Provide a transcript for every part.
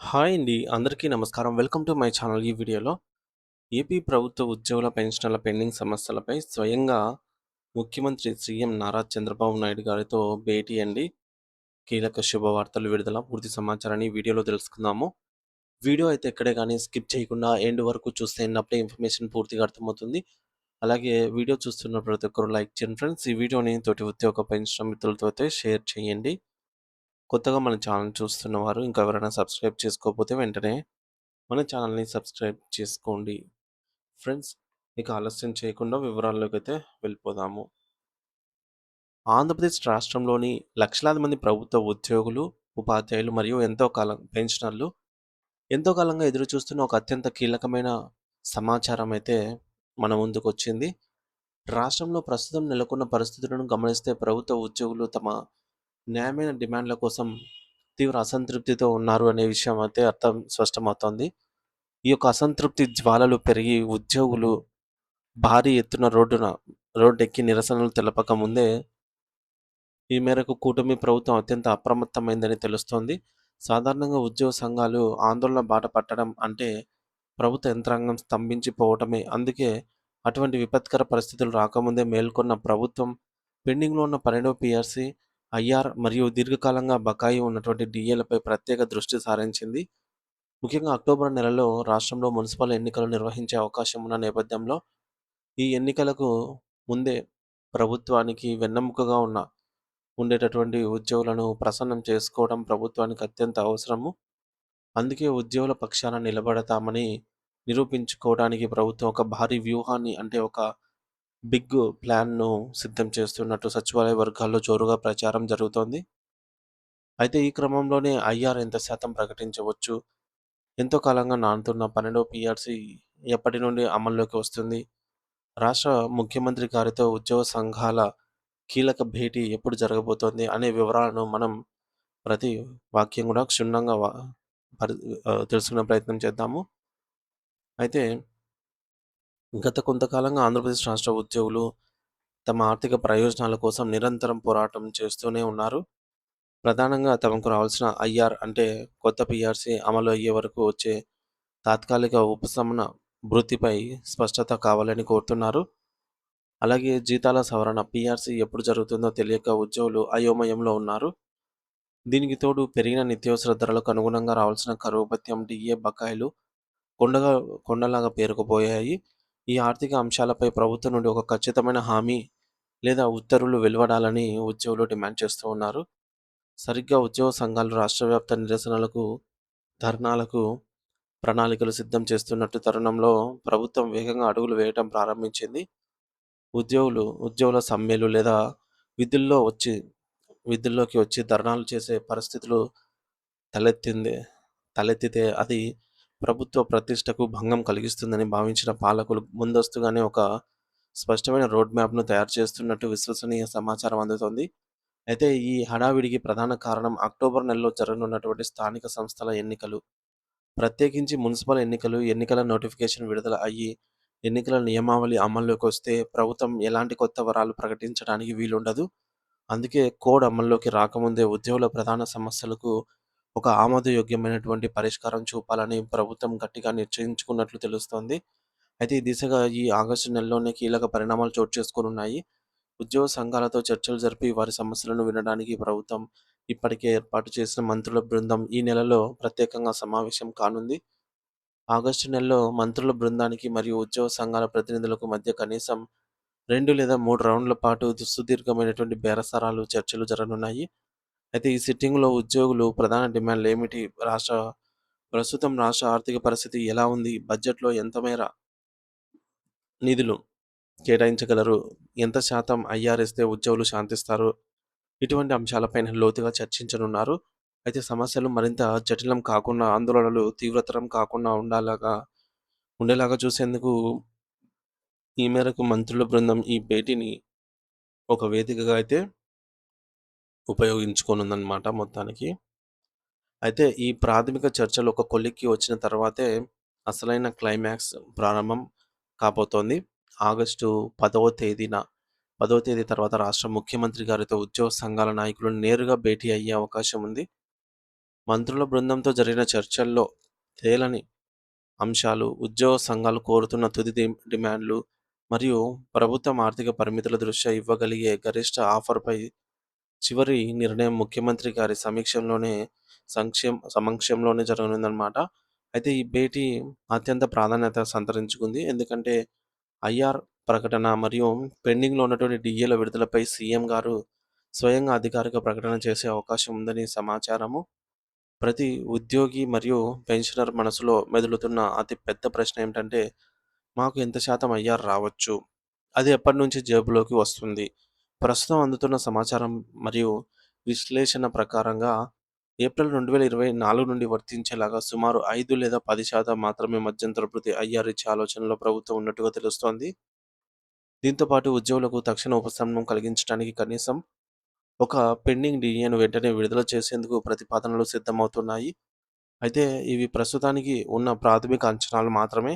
Hi అండి. అందరికీ నమస్కారం. Welcome to my channel. ఈ వీడియోలో ఏపీ ప్రభుత్వ ఉద్యోగుల పెన్షన్ల పెండింగ్ సమస్యలపై స్వయంగా ముఖ్యమంత్రి సీఎం నారా చంద్రబాబు నాయుడు గారితో భేటీ అండి. కీలక శుభవార్తలు విడుదల. పూర్తి సమాచారాన్ని ఈ వీడియోలో తెలుసుకుందాము. వీడియో అయితే ఎక్కడే గానీ స్కిప్ చేయకుండా ఎండ్ వరకు చూస్తే అప్పుడే ఇన్ఫర్మేషన్ పూర్తిగా అర్థమవుతుంది. అలాగే వీడియో చూస్తున్న ప్రతి ఒక్కరు లైక్ చేయండి ఫ్రెండ్స్. ఈ వీడియోని తోటి ఉద్యోగ పెన్షన్ మిత్రులతో అయితే షేర్ చేయండి. కొత్తగా మన ఛానల్ చూస్తున్నవారు ఇంకా ఎవరైనా సబ్స్క్రైబ్ చేసుకోకపోతే వెంటనే మన ఛానల్‌ని సబ్స్క్రైబ్ చేసుకోండి. ఫ్రెండ్స్, ఇక ఆలస్యం చేయకుండా వివరాల్లోకైతే వెళ్ళిపోదాము. ఆంధ్రప్రదేశ్ రాష్ట్రంలోని లక్షలాది మంది ప్రభుత్వ ఉద్యోగులు, ఉపాధ్యాయులు మరియు ఎంతో కాలం పెన్షనర్లు ఎంతో కాలంగా ఎదురుచూస్తున్న ఒక అత్యంత కీలకమైన సమాచారం అయితే మన ముందుకొచ్చింది. రాష్ట్రంలో ప్రస్తుతం నెలకొన్న పరిస్థితులను గమనిస్తే ప్రభుత్వ ఉద్యోగులు తమ న్యాయమైన డిమాండ్ల కోసం తీవ్ర అసంతృప్తితో ఉన్నారు అనే విషయం అయితే స్పష్టమవుతోంది. ఈ యొక్క అసంతృప్తి జ్వాలలు పెరిగి ఉద్యోగులు భారీ ఎత్తున రోడ్డెక్కి నిరసనలు తెలపక ముందే ఈ మేరకు కూటమి ప్రభుత్వం అత్యంత అప్రమత్తమైందని తెలుస్తోంది. సాధారణంగా ఉద్యోగ సంఘాలు ఆందోళన బాట పట్టడం అంటే ప్రభుత్వ యంత్రాంగం స్తంభించిపోవటమే. అందుకే అటువంటి విపత్కర పరిస్థితులు రాకముందే మేల్కొన్న ప్రభుత్వం పెండింగ్‌లో ఉన్న 12వ పీఆర్సీ, ఐఆర్ మరియు దీర్ఘకాలంగా బకాయి ఉన్నటువంటి డీఏలపై ప్రత్యేక దృష్టి సారించింది. ముఖ్యంగా అక్టోబర్ నెలలో రాష్ట్రంలో మున్సిపల్ ఎన్నికలు నిర్వహించే అవకాశం ఉన్న నేపథ్యంలో ఈ ఎన్నికలకు ముందే ప్రభుత్వానికి వెన్నెముకగా ఉండేటటువంటి ఉద్యోగులను ప్రసన్నం చేసుకోవడం ప్రభుత్వానికి అత్యంత అవసరము. అందుకే ఉద్యోగుల పక్షాన నిలబడతామని నిరూపించుకోవడానికి ప్రభుత్వం ఒక భారీ వ్యూహాన్ని అంటే ఒక బిగ్ ప్లాన్‌ను సిద్ధం చేస్తున్నట్టు సచివాలయ వర్గాల్లో జోరుగా ప్రచారం జరుగుతోంది. అయితే ఈ క్రమంలోనే ఐఆర్ ఎంత శాతం ప్రకటించవచ్చు? ఎంతో కాలంగా నానుతున్న 12వ పీఆర్సీ ఎప్పటి నుండి అమల్లోకి వస్తుంది? రాష్ట్ర ముఖ్యమంత్రి గారితో ఉద్యోగ సంఘాల కీలక భేటీ ఎప్పుడు జరగబోతోంది అనే వివరాలను మనం ప్రతి వాక్యం కూడా క్షుణ్ణంగా తెలుసుకునే ప్రయత్నం చేద్దాము. అయితే గత కొంతకాలంగా ఆంధ్రప్రదేశ్ రాష్ట్ర ఉద్యోగులు తమ ఆర్థిక ప్రయోజనాల కోసం నిరంతరం పోరాటం చేస్తూనే ఉన్నారు. ప్రధానంగా తమకు రావాల్సిన ఐఆర్ అంటే కొత్త పీఆర్సీ అమలు అయ్యే వరకు వచ్చే తాత్కాలిక ఉపశమన భృతిపై స్పష్టత కావాలని కోరుతున్నారు. అలాగే జీతాల సవరణ పీఆర్సీ ఎప్పుడు జరుగుతుందో తెలియక ఉద్యోగులు అయోమయంలో ఉన్నారు. దీనికి తోడు పెరిగిన నిత్యావసర ధరలకు అనుగుణంగా రావాల్సిన కరువు భత్యం, డీఏ బకాయిలు కొండగా కొండలాగా పేరుకుపోయాయి. ఈ ఆర్థిక అంశాలపై ప్రభుత్వం నుండి ఒక ఖచ్చితమైన హామీ లేదా ఉత్తర్వులు వెలువడాలని ఉద్యోగులు డిమాండ్ చేస్తూ ఉన్నారు. సరిగ్గా ఉద్యోగ సంఘాలు రాష్ట్ర వ్యాప్త నిరసనలకు, ధర్నాలకు ప్రణాళికలు సిద్ధం చేస్తున్నట్టు తరుణంలో ప్రభుత్వం వేగంగా అడుగులు వేయటం ప్రారంభించింది. ఉద్యోగుల సమ్మెలు లేదా విధుల్లో వచ్చి విధుల్లోకి వచ్చి ధర్నాలు చేసే పరిస్థితులు తలెత్తింది తలెత్తితే అది ప్రభుత్వ ప్రతిష్టకు భంగం కలిగిస్తుందని భావించిన పాలకులు ముందస్తుగానే ఒక స్పష్టమైన రోడ్ మ్యాప్‌ను తయారు చేస్తున్నట్టు విశ్వసనీయ సమాచారం అందుతోంది. అయితే ఈ హడావిడికి ప్రధాన కారణం అక్టోబర్ నెలలో జరగనున్నటువంటి స్థానిక సంస్థల ఎన్నికలు. ప్రత్యేకించి మున్సిపల్ ఎన్నికలు, ఎన్నికల నోటిఫికేషన్ విడుదల అయ్యి, ఎన్నికల నియమావళి అమల్లోకొస్తే ప్రభుత్వం ఎలాంటి కొత్త వరాలు ప్రకటించడానికి వీలుండదు. అందుకే కోడ్ అమల్లోకి రాకముందే ఉద్యోగుల ప్రధాన సమస్యలకు ఒక ఆమోదయోగ్యమైనటువంటి పరిష్కారం చూపాలని ప్రభుత్వం గట్టిగా నిశ్చయించుకున్నట్లు తెలుస్తోంది. అయితే ఈ దిశగా ఈ ఆగస్టు నెలలోనే కీలక పరిణామాలు చోటు చేసుకోనున్నాయి. ఉద్యోగ సంఘాలతో చర్చలు జరిపి వారి సమస్యలను వినడానికి ప్రభుత్వం ఇప్పటికే ఏర్పాటు చేసిన మంత్రుల బృందం ఈ నెలలో ప్రత్యేకంగా సమావేశం కానుంది. ఆగస్టు నెలలో మంత్రుల బృందానికి మరియు ఉద్యోగ సంఘాల ప్రతినిధులకు మధ్య కనీసం 2 లేదా 3 రౌండ్ల పాటు సుదీర్ఘమైనటువంటి బేరసారాలు, చర్చలు జరగనున్నాయి. అయితే ఈ సిట్టింగ్‌లో ఉద్యోగులు ప్రధాన డిమాండ్‌లేమిటి? ప్రస్తుతం రాష్ట్ర ఆర్థిక పరిస్థితి ఎలా ఉంది? బడ్జెట్‌లో ఎంత మేర నిధులు కేటాయించగలరు? ఎంత శాతం ఐఆర్ ఇస్తే ఉద్యోగులు శాంతిస్తారు? ఇటువంటి అంశాలపైన లోతుగా చర్చించనున్నారు. అయితే సమస్యలు మరింత జటిలం కాకుండా, ఆందోళనలు తీవ్రతరం కాకుండా ఉండేలాగా చూసేందుకు ఈ మేరకు మంత్రుల బృందం ఈ భేటీని ఒక వేదికగా అయితే ఉపయోగించుకోనుందనమాట మొత్తానికి. అయితే ఈ ప్రాథమిక చర్చలు ఒక కొలిక్కి వచ్చిన తర్వాతే అసలైన క్లైమాక్స్ ప్రారంభం కాబోతోంది. ఆగస్టు 10వ తేదీ తర్వాత రాష్ట్ర ముఖ్యమంత్రి గారితో ఉద్యోగ సంఘాల నాయకులు నేరుగా భేటీ అయ్యే అవకాశం ఉంది. మంత్రుల బృందంతో జరిగిన చర్చల్లో తేలని అంశాలు, ఉద్యోగ సంఘాలు కోరుతున్న తుది డిమాండ్లు మరియు ప్రభుత్వం ఆర్థిక పరిమితుల దృష్ట్యా ఇవ్వగలిగే గరిష్ట ఆఫర్‌పై చివరి నిర్ణయం ముఖ్యమంత్రి గారి సమక్షంలోనే జరగనుందనమాట. అయితే ఈ భేటీ అత్యంత ప్రాధాన్యత సంతరించుకుంది. ఎందుకంటే ఐఆర్ ప్రకటన మరియు పెండింగ్‌లో ఉన్నటువంటి డీఏల విడుదలపై సీఎం గారు స్వయంగా అధికారిక ప్రకటన చేసే అవకాశం ఉందని సమాచారము. ప్రతి ఉద్యోగి మరియు పెన్షనర్ మనసులో మెదులుతున్న అతి పెద్ద ప్రశ్న ఏమిటంటే, మాకు ఎంత శాతం ఐఆర్ రావచ్చు? అది ఎప్పటినుంచి జేబులోకి వస్తుంది? ప్రస్తుతం అందుతున్న సమాచారం మరియు విశ్లేషణ ప్రకారంగా ఏప్రిల్ 2024 నుండి వర్తించేలాగా సుమారు 5 లేదా 10% మాత్రమే మధ్యంతర భృతి ఐఆర్ ఇచ్చే ఆలోచనలో ప్రభుత్వం ఉన్నట్టుగా తెలుస్తోంది. దీంతో పాటు ఉద్యోగులకు తక్షణ ఉపశమనం కలిగించడానికి కనీసం ఒక పెండింగ్ డీఏను వెంటనే విడుదల చేసేందుకు ప్రతిపాదనలు సిద్ధమవుతున్నాయి. అయితే ఇవి ప్రస్తుతానికి ఉన్న ప్రాథమిక అంచనాలు మాత్రమే.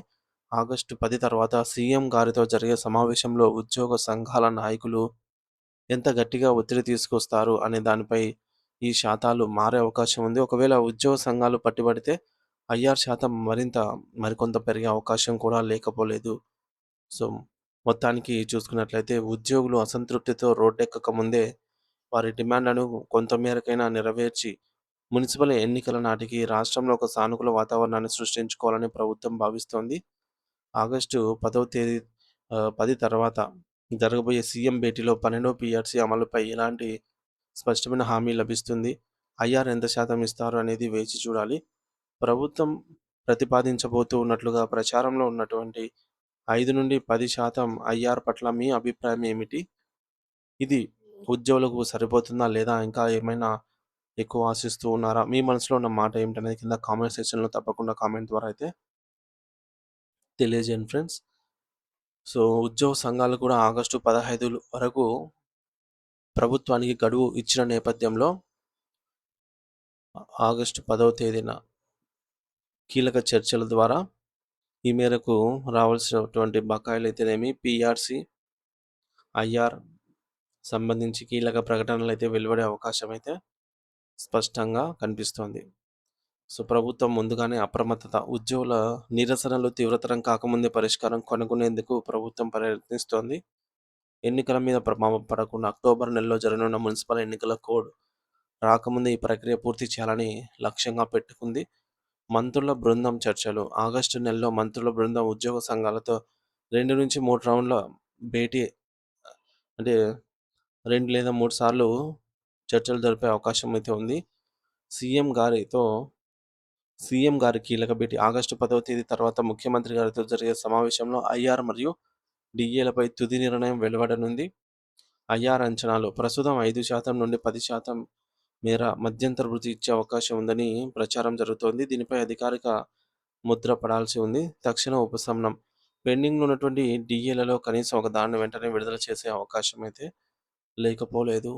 ఆగస్టు 10 తర్వాత సీఎం గారితో జరిగే సమావేశంలో ఉద్యోగ సంఘాల నాయకులు ఎంత గట్టిగా ఒత్తిడి తీసుకొస్తారు అనే దానిపై ఈ శాతాలు మారే అవకాశం ఉంది. ఒకవేళ ఉద్యోగ సంఘాలు పట్టుబడితే ఐఆర్ శాతం మరికొంత పెరిగే అవకాశం కూడా లేకపోలేదు. సో, మొత్తానికి చూసుకున్నట్లయితే ఉద్యోగులు అసంతృప్తితో రోడ్డెక్కక ముందే వారి డిమాండ్‌లను కొంత మేరకైనా నెరవేర్చి మున్సిపల్ ఎన్నికల నాటికి రాష్ట్రంలో ఒక సానుకూల వాతావరణాన్ని సృష్టించుకోవాలని ప్రభుత్వం భావిస్తోంది. ఆగస్టు 10 తర్వాత జరగబోయే సీఎం భేటీలో 12 పీఆర్సీ అమలుపై ఎలాంటి స్పష్టమైన హామీ లభిస్తుంది? ఐఆర్ ఎంత శాతం ఇస్తారు అనేది వేచి చూడాలి. ప్రభుత్వం ప్రతిపాదించబోతూ ఉన్నట్లుగా ప్రచారంలో ఉన్నటువంటి 5-10% ఐఆర్ పట్ల మీ అభిప్రాయం ఏమిటి? ఇది ఉద్యోగులకు సరిపోతుందా? లేదా ఇంకా ఏమైనా ఎక్కువ ఆశిస్తూ ఉన్నారా? మీ మనసులో ఉన్న మాట ఏమిటనేది కింద కామెంట్ సెక్షన్‌లో తప్పకుండా కామెంట్ ద్వారా అయితే తెలియజేయండి ఫ్రెండ్స్. సో, ఉద్యోగ సంఘాలు కూడా ఆగస్టు 15 వరకు ప్రభుత్వానికి గడువు ఇచ్చిన నేపథ్యంలో ఆగస్టు 10వ తేదీన కీలక చర్చల ద్వారా ఈ మేరకు రావాల్సినటువంటి బకాయిలైతేనేమి, పీఆర్సీ, ఐఆర్ సంబంధించి కీలక ప్రకటనలైతే వెలువడే అవకాశం అయితే స్పష్టంగా కనిపిస్తోంది. సో, ప్రభుత్వం ముందుగానే అప్రమత్తత. ఉద్యోగుల నిరసనలు తీవ్రతరం కాకముందే పరిష్కారం కనుగొనేందుకు ప్రభుత్వం ప్రయత్నిస్తోంది. ఎన్నికల మీద ప్రభావం పడకుండా అక్టోబర్ నెలలో జరగనున్న మున్సిపల్ ఎన్నికల కోడ్ రాకముందే ఈ ప్రక్రియ పూర్తి చేయాలని లక్ష్యంగా పెట్టుకుంది. మంత్రుల బృందం చర్చలు. ఆగస్టు నెలలో మంత్రుల బృందం ఉద్యోగ సంఘాలతో 2-3 రౌండ్ల భేటీ అంటే 2 లేదా 3 సార్లు చర్చలు జరిపే అవకాశం అయితే ఉంది. సీఎం గారితో సీఎం గారి కీలక భేటీ ఆగస్టు 10వ తేదీ తర్వాత ముఖ్యమంత్రి గారితో జరిగే సమావేశంలో ఐఆర్ మరియు డీఏలపై తుది నిర్ణయం వెలువడనుంది. ఐఆర్ అంచనాలు ప్రస్తుతం 5% నుండి 10% మేర మధ్యంతర భృతి ఇచ్చే అవకాశం ఉందని ప్రచారం జరుగుతోంది. దీనిపై అధికారిక ముద్ర పడాల్సి ఉంది. తక్షణ ఉపశమనం పెండింగ్‌లో ఉన్నటువంటి డీఏలలో కనీసం ఒక దాన్ని వెంటనే విడుదల చేసే అవకాశం అయితే లేకపోలేదు.